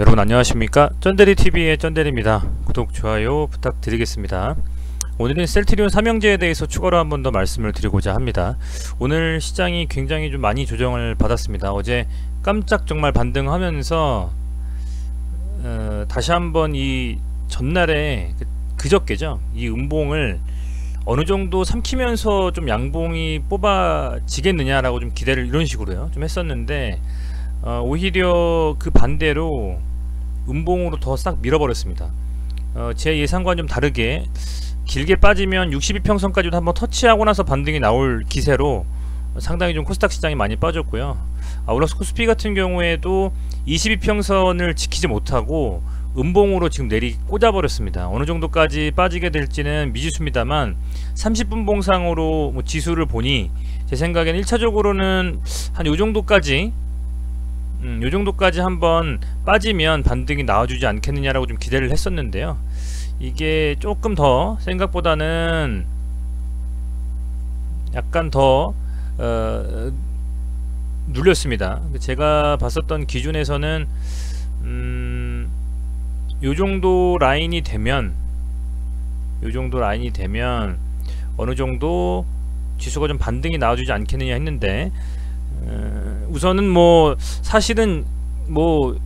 여러분 안녕하십니까? 쩐데리TV의 쩐데리입니다. 구독, 좋아요 부탁드리겠습니다. 오늘은 셀트리온 삼형제에 대해서 추가로 한 번 더 말씀을 드리고자 합니다. 오늘 시장이 굉장히 좀 많이 조정을 받았습니다. 어제 깜짝 정말 반등하면서 다시 한번 이 전날에 그저께죠, 이 음봉을 어느 정도 삼키면서 좀 양봉이 뽑아지겠느냐라고 좀 기대를 이런 식으로요 좀 했었는데, 오히려 그 반대로 음봉으로 더 싹 밀어버렸습니다. 제 예상과는 좀 다르게 길게 빠지면 62평선까지도 한번 터치하고 나서 반등이 나올 기세로 상당히 좀 코스닥 시장이 많이 빠졌고요. 아울러서 코스피 같은 경우에도 22평선을 지키지 못하고 음봉으로 지금 내리 꽂아버렸습니다. 어느 정도까지 빠지게 될지는 미지수입니다만 30분 봉상으로 뭐 지수를 보니 제 생각에는 1차적으로는 한 요정도까지 요정도까지 한번 빠지면 반등이 나와주지 않겠느냐라고 좀 기대를 했었는데요. 이게 조금 더 생각보다는 약간 더 눌렸습니다. 제가 봤었던 기준에서는 요정도 라인이 되면 어느 정도 지수가 좀 반등이 나와주지 않겠느냐 했는데, 우선은 뭐 사실은 뭐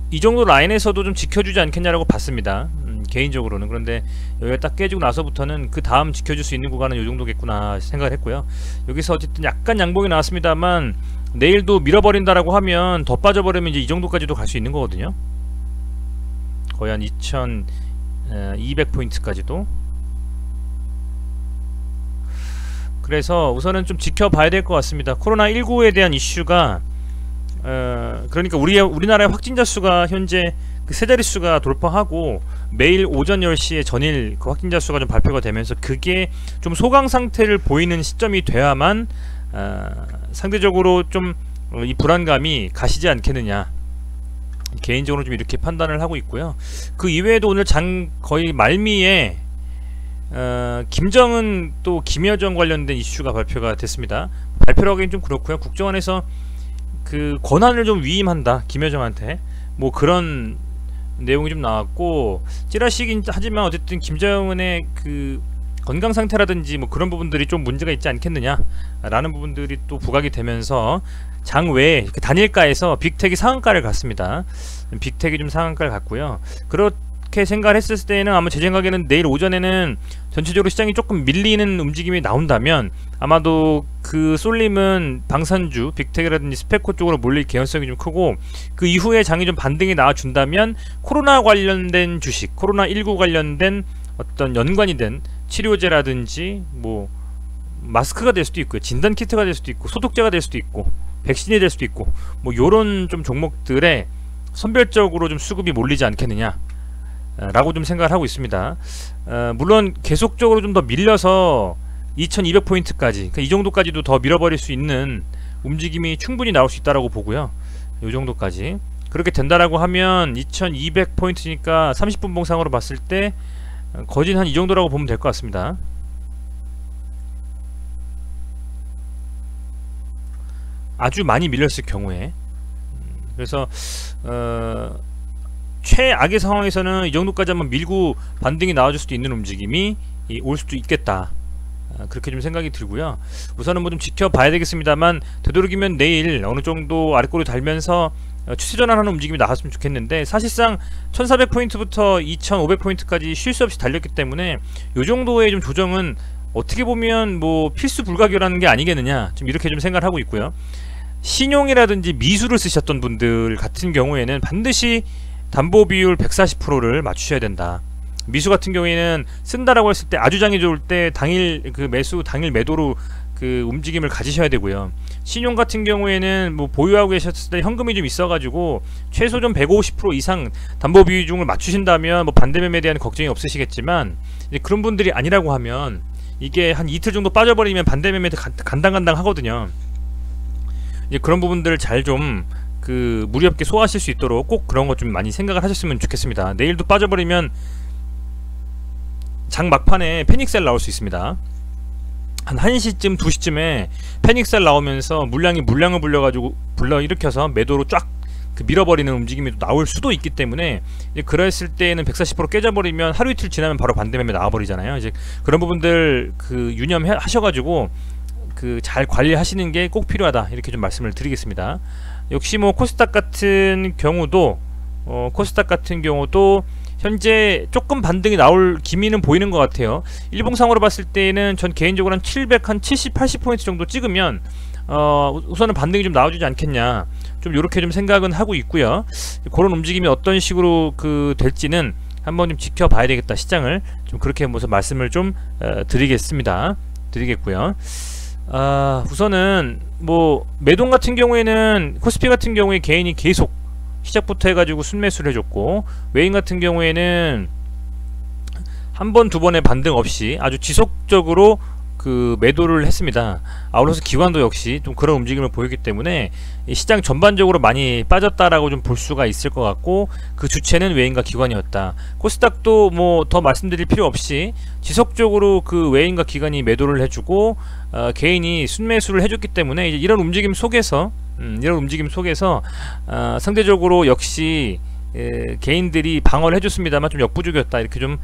이 정도 라인에서도 좀 지켜주지 않겠냐라고 봤습니다. 개인적으로는. 그런데 여기가 딱 깨지고 나서부터는 그 다음 지켜줄 수 있는 구간은 요 정도겠구나 생각을 했고요. 여기서 어쨌든 약간 양봉이 나왔습니다만 내일도 밀어버린다라고 하면 더 빠져버리면 이제 이 정도까지도 갈 수 있는 거거든요. 거의 한 2200포인트까지도. 그래서 우선은 좀 지켜봐야 될 것 같습니다. 코로나19에 대한 이슈가 그러니까 우리나라의 확진자 수가 현재 그 세 자릿수가 돌파하고 매일 오전 10시에 전일 그 확진자 수가 좀 발표가 되면서 그게 좀 소강 상태를 보이는 시점이 돼야만 상대적으로 좀 이 불안감이 가시지 않겠느냐, 개인적으로 좀 이렇게 판단을 하고 있고요. 그 이외에도 오늘 장 거의 말미에 김정은 또 김여정 관련된 이슈가 발표가 됐습니다. 발표를 하기엔 좀 그렇고요. 국정원에서 그 권한을 좀 위임한다, 김여정한테, 뭐 그런 내용이 좀 나왔고, 찌라시긴 하지만 어쨌든 김정은의 그 건강 상태라든지 뭐 그런 부분들이 좀 문제가 있지 않겠느냐 라는 부분들이 또 부각이 되면서 장 외에 그 단일가에서 빅텍이 상한가를 갔습니다. 빅텍이 좀 상한가를 갔고요. 그렇게 생각을 했을 때는 아마 제 생각에는 내일 오전에는 전체적으로 시장이 조금 밀리는 움직임이 나온다면 아마도 그 쏠림은 방산주 빅텍이라든지 스페코 쪽으로 몰릴 개연성이 좀 크고, 그 이후에 장이 좀 반등이 나와준다면 코로나 관련된 주식, 코로나19 관련된 어떤 연관이 된 치료제라든지 뭐 마스크가 될 수도 있고요, 진단키트가 될 수도 있고, 소독제가 될 수도 있고, 백신이 될 수도 있고, 뭐 요런 좀 종목들에 선별적으로 좀 수급이 몰리지 않겠느냐 라고 좀 생각을 하고 있습니다. 물론 계속적으로 좀 더 밀려서 2200포인트까지, 그러니까 이 정도까지도 더 밀어버릴 수 있는 움직임이 충분히 나올 수 있다라고 보고요. 이 정도까지 그렇게 된다라고 하면 2200포인트니까 30분 봉상으로 봤을 때 거진 한 이 정도라고 보면 될 것 같습니다. 아주 많이 밀렸을 경우에. 그래서 최악의 상황에서는 이 정도까지 한번 밀고 반등이 나와줄 수도 있는 움직임이 올 수도 있겠다, 그렇게 좀 생각이 들고요. 우선은 뭐 좀 지켜봐야 되겠습니다만 되도록이면 내일 어느 정도 아래꼬리 달면서 추세 전환하는 움직임이 나왔으면 좋겠는데, 사실상 1400포인트부터 2500포인트까지 쉴 수 없이 달렸기 때문에 이 정도의 좀 조정은 어떻게 보면 뭐 필수 불가결하는 게 아니겠느냐, 좀 이렇게 좀 생각을 하고 있고요. 신용이라든지 미수를 쓰셨던 분들 같은 경우에는 반드시 담보비율 140%를 맞추셔야 된다. 미수 같은 경우에는 쓴다라고 했을 때 아주 장이 좋을 때 당일 그 매수 당일 매도로 그 움직임을 가지셔야 되고요. 신용 같은 경우에는 뭐 보유하고 계셨을 때 현금이 좀 있어가지고 최소 좀 150% 이상 담보 비중을 맞추신다면 뭐 반대매매에 대한 걱정이 없으시겠지만, 이제 그런 분들이 아니라고 하면 이게 한 이틀 정도 빠져버리면 반대매매 간당간당 하거든요. 이제 그런 부분들을 잘 좀 그 무리 없게 소화하실 수 있도록 꼭 그런 것 좀 많이 생각을 하셨으면 좋겠습니다. 내일도 빠져버리면 장 막판에 패닉셀 나올 수 있습니다. 한 1시쯤 2시쯤에 패닉셀 나오면서 물량을 불러가지고 불러일으켜서 매도로 쫙 그 밀어버리는 움직임이 또 나올 수도 있기 때문에 이제 그랬을 때는 140% 깨져버리면 하루 이틀 지나면 바로 반대 매매 나와버리잖아요. 이제 그런 부분들 그 유념하셔가지고 그 잘 관리하시는 게 꼭 필요하다 이렇게 좀 말씀을 드리겠습니다. 역시 뭐 코스닥 같은 경우도 현재 조금 반등이 나올 기미는 보이는 것 같아요. 일봉상으로 봤을 때는 전 개인적으로 한 700, 한 70, 80포인트 정도 찍으면 우선은 반등이 좀 나와주지 않겠냐, 좀 요렇게 좀 생각은 하고 있고요. 그런 움직임이 어떤 식으로 될지는 한번 좀 지켜봐야 되겠다, 시장을 좀 그렇게 무슨 말씀을 좀 드리겠고요. 우선은 뭐 매동 같은 경우에는 코스피 같은 경우에 개인이 계속 시작부터 해가지고 순매수를 해줬고, 외인 같은 경우에는 한 번, 두 번의 반등 없이 아주 지속적으로 그 매도를 했습니다. 아울러서 기관도 역시 좀 그런 움직임을 보이기 때문에 이 시장 전반적으로 많이 빠졌다라고 좀 볼 수가 있을 것 같고, 그 주체는 외인과 기관이었다. 코스닥도 뭐 더 말씀드릴 필요 없이 지속적으로 그 외인과 기관이 매도를 해주고 개인이 순매수를 해줬기 때문에 이제 이런 움직임 속에서 상대적으로 역시 개인들이 방어를 해줬습니다만 좀 역부족이었다, 이렇게 좀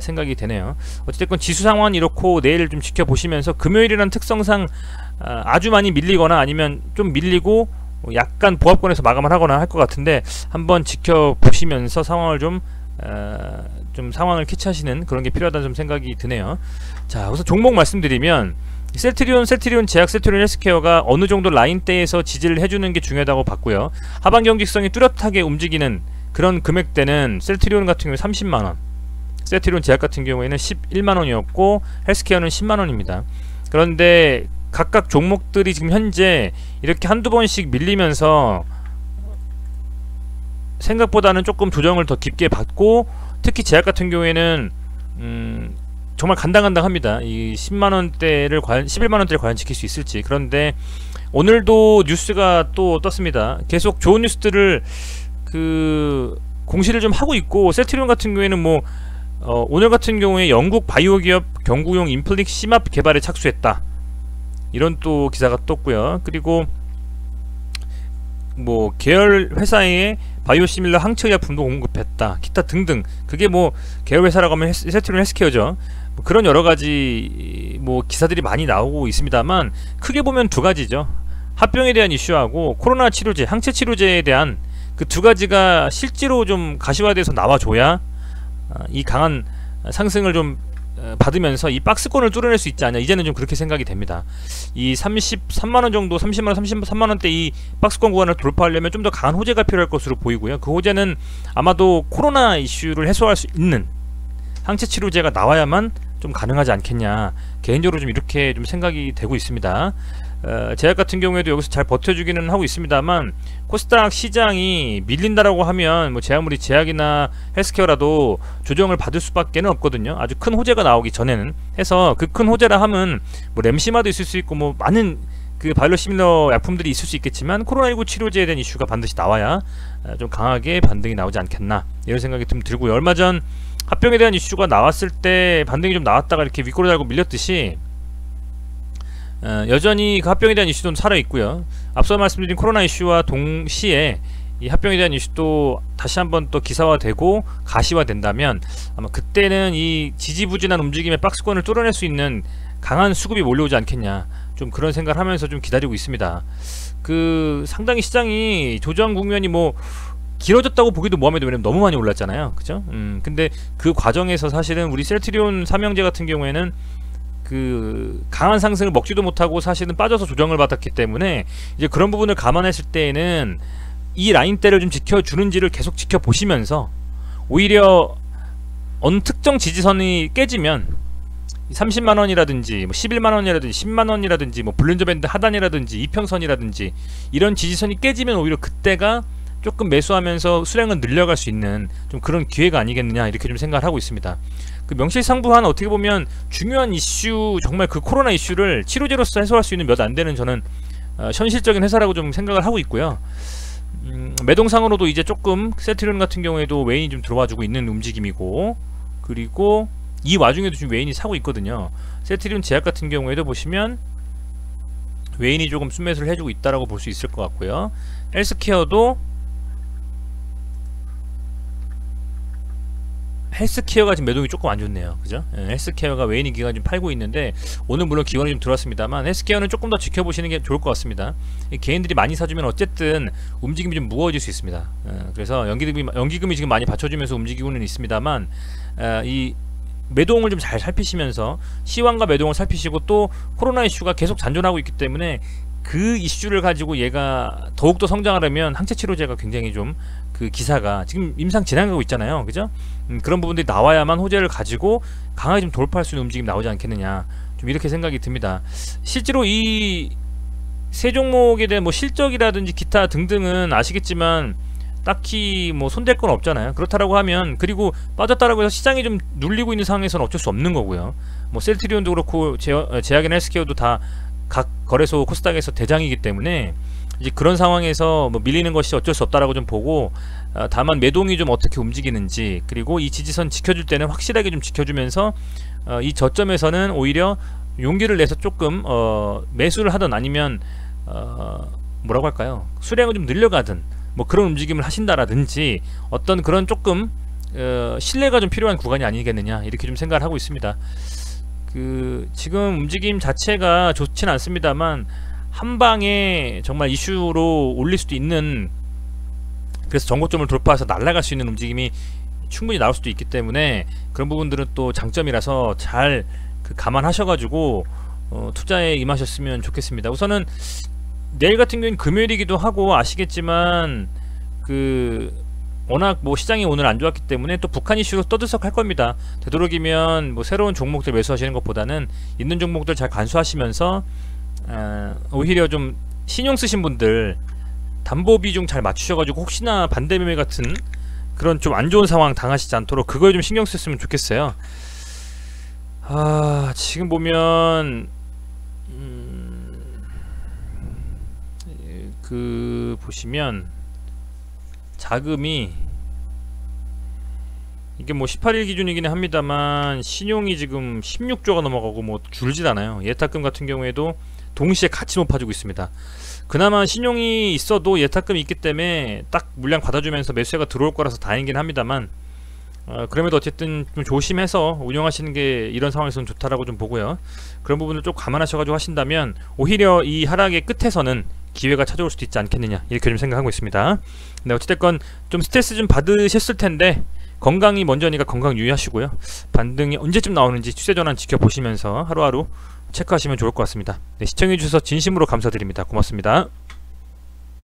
생각이 되네요. 어쨌든 지수 상황은 이렇고, 내일 좀 지켜보시면서 금요일이라는 특성상 아주 많이 밀리거나 아니면 좀 밀리고 약간 보합권에서 마감을 하거나 할 것 같은데, 한번 지켜보시면서 상황을 좀 상황을 캐치하시는 그런 게 필요하다는 좀 생각이 드네요. 자, 우선 종목 말씀드리면 셀트리온 제약, 셀트리온 헬스케어가 어느 정도 라인대에서 지지를 해주는 게 중요하다고 봤고요. 하반 경직성이 뚜렷하게 움직이는 그런 금액대는 셀트리온 같은 경우에 30만원, 셀트리온 제약 같은 경우에는 11만원이었고 헬스케어는 10만원입니다. 그런데 각각 종목들이 지금 현재 이렇게 한두 번씩 밀리면서 생각보다는 조금 조정을 더 깊게 받고, 특히 제약 같은 경우에는 정말 간당간당합니다. 이 10만원대를 과연 11만원대를 과연 지킬 수 있을지. 그런데 오늘도 뉴스가 또 떴습니다. 계속 좋은 뉴스들을 공시를 좀 하고 있고, 셀트리온 같은 경우에는 뭐 오늘 같은 경우에 영국 바이오 기업 경구용 인플릭 심압 개발에 착수했다, 이런 또 기사가 떴고요. 그리고 뭐 계열 회사에 바이오시밀러 항체의약품도 공급했다, 기타 등등. 그게 뭐 계열 회사라고 하면 셀트리온 헬스케어죠. 뭐 그런 여러가지 뭐 기사들이 많이 나오고 있습니다만, 크게 보면 두 가지죠. 합병에 대한 이슈하고 코로나 치료제, 항체 치료제에 대한 그 두 가지가 실제로 좀 가시화돼서 나와줘야 이 강한 상승을 좀 받으면서 이 박스권을 뚫어낼 수 있지 않냐, 이제는 좀 그렇게 생각이 됩니다. 이 33만원 정도, 30만원, 33만원대 이 박스권 구간을 돌파하려면 좀 더 강한 호재가 필요할 것으로 보이고요. 그 호재는 아마도 코로나 이슈를 해소할 수 있는 항체 치료제가 나와야만 좀 가능하지 않겠냐, 개인적으로 좀 이렇게 좀 생각이 되고 있습니다. 제약 같은 경우에도 여기서 잘 버텨주기는 하고 있습니다만, 코스닥 시장이 밀린다라고 하면 뭐 제약물이 제약이나 헬스케어라도 조정을 받을 수밖에 없거든요. 아주 큰 호재가 나오기 전에는. 해서 그 큰 호재라 함은 뭐 램시마도 있을 수 있고 뭐 많은 그 바이오시밀러 약품들이 있을 수 있겠지만, 코로나19 치료제에 대한 이슈가 반드시 나와야 좀 강하게 반등이 나오지 않겠나, 이런 생각이 좀 들고요. 얼마 전 합병에 대한 이슈가 나왔을 때 반등이 좀 나왔다가 이렇게 윗골을 달고 밀렸듯이 여전히 그 합병에 대한 이슈도 살아있고요. 앞서 말씀드린 코로나 이슈와 동시에 이 합병에 대한 이슈도 다시 한번 또 기사화되고 가시화된다면, 아마 그때는 이 지지부진한 움직임의 박스권을 뚫어낼 수 있는 강한 수급이 몰려오지 않겠냐, 좀 그런 생각을 하면서 좀 기다리고 있습니다. 상당히 시장이 조정 국면이 뭐 길어졌다고 보기도 뭐하면, 왜냐면 너무 많이 올랐잖아요, 그죠? 근데 그 과정에서 사실은 우리 셀트리온 삼형제 같은 경우에는 강한 상승을 먹지도 못하고 사실은 빠져서 조정을 받았기 때문에, 이제 그런 부분을 감안했을 때에는 이 라인대를 좀 지켜주는지를 계속 지켜보시면서, 오히려 어느 특정 지지선이 깨지면 30만원이라든지 뭐 11만원이라든지 10만원이라든지 뭐 볼린저 밴드 하단이라든지 이평선이라든지 이런 지지선이 깨지면 오히려 그때가 조금 매수하면서 수량을 늘려갈 수 있는 좀 그런 기회가 아니겠느냐, 이렇게 좀 생각을 하고 있습니다. 명실상부한 어떻게 보면 중요한 이슈, 정말 그 코로나 이슈를 치료제로서 해소할 수 있는 몇 안 되는 저는 현실적인 회사라고 좀 생각을 하고 있고요. 매동상으로도 이제 조금 셀트리온 같은 경우에도 외인이 좀 들어와주고 있는 움직임이고, 그리고 이 와중에도 지금 외인이 사고 있거든요. 셀트리온 제약 같은 경우에도 보시면 외인이 조금 순매수를 해주고 있다라고 볼 수 있을 것 같고요. 헬스케어도 헬스케어가 지금 매동이 조금 안 좋네요. 그죠? 헬스케어가 외인이 기간 좀 팔고 있는데 오늘 물론 기관이 좀 들어왔습니다만 헬스케어는 조금 더 지켜보시는 게 좋을 것 같습니다. 개인들이 많이 사주면 어쨌든 움직임이 좀 무거워질 수 있습니다. 그래서 연기금이 지금 많이 받쳐주면서 움직이고는 있습니다만 이 매동을 좀 잘 살피시면서 시황과 매동을 살피시고 또 코로나 이슈가 계속 잔존하고 있기 때문에 그 이슈를 가지고 얘가 더욱더 성장하려면 항체치료제가 굉장히 좀 그 기사가 지금 임상 진행하고 있잖아요. 그죠? 그런 부분들이 나와야만 호재를 가지고 강하게 좀 돌파할 수 있는 움직임이 나오지 않겠느냐, 좀 이렇게 생각이 듭니다. 실제로 이 세 종목에 대한 뭐 실적이라든지 기타 등등은 아시겠지만 딱히 뭐 손댈 건 없잖아요. 그렇다라고 하면, 그리고 빠졌다라고 해서 시장이 좀 눌리고 있는 상황에서는 어쩔 수 없는 거고요. 뭐 셀트리온도 그렇고 제약이나 헬스케어도 다 각 거래소 코스닥에서 대장이기 때문에 이제 그런 상황에서 뭐 밀리는 것이 어쩔 수 없다라고 좀 보고, 다만 매동이 좀 어떻게 움직이는지, 그리고 이 지지선 지켜줄 때는 확실하게 좀 지켜주면서 이 저점에서는 오히려 용기를 내서 조금 매수를 하든 아니면 뭐라고 할까요, 수량을 좀 늘려가든 뭐 그런 움직임을 하신다라든지, 어떤 그런 조금 신뢰가 좀 필요한 구간이 아니겠느냐, 이렇게 좀 생각을 하고 있습니다. 지금 움직임 자체가 좋진 않습니다만 한방에 정말 이슈로 올릴 수도 있는, 그래서 정고점을 돌파해서 날아갈 수 있는 움직임이 충분히 나올 수도 있기 때문에 그런 부분들은 또 장점이라서 잘 감안하셔가지고 투자에 임하셨으면 좋겠습니다. 우선은 내일 같은 경우는 금요일이기도 하고 아시겠지만 워낙 뭐 시장이 오늘 안 좋았기 때문에 또 북한 이슈로 떠들썩할 겁니다. 되도록이면 뭐 새로운 종목들 매수하시는 것보다는 있는 종목들 잘 간수하시면서 오히려 좀 신용 쓰신 분들 담보 비중 잘 맞추셔가지고 혹시나 반대 매매 같은 그런 좀 안 좋은 상황 당하시지 않도록 그거에 좀 신경 쓰셨으면 좋겠어요. 지금 보면 보시면 자금이 이게 뭐 18일 기준이긴 합니다만 신용이 지금 16조가 넘어가고 뭐 줄질 않아요. 예탁금 같은 경우에도 동시에 같이 높아지고 있습니다. 그나마 신용이 있어도 예탁금이 있기 때문에 딱 물량 받아주면서 매수세가 들어올 거라서 다행이긴 합니다만 그럼에도 어쨌든 좀 조심해서 운영하시는 게 이런 상황에서는 좋다라고 좀 보고요. 그런 부분을 좀 감안하셔가지고 하신다면 오히려 이 하락의 끝에서는 기회가 찾아올 수도 있지 않겠느냐, 이렇게 좀 생각하고 있습니다. 네, 어찌됐건 좀 스트레스 좀 받으셨을 텐데 건강이 먼저니까 건강 유의하시고요. 반등이 언제쯤 나오는지 추세 전환 지켜보시면서 하루하루 체크하시면 좋을 것 같습니다. 네, 시청해주셔서 진심으로 감사드립니다. 고맙습니다.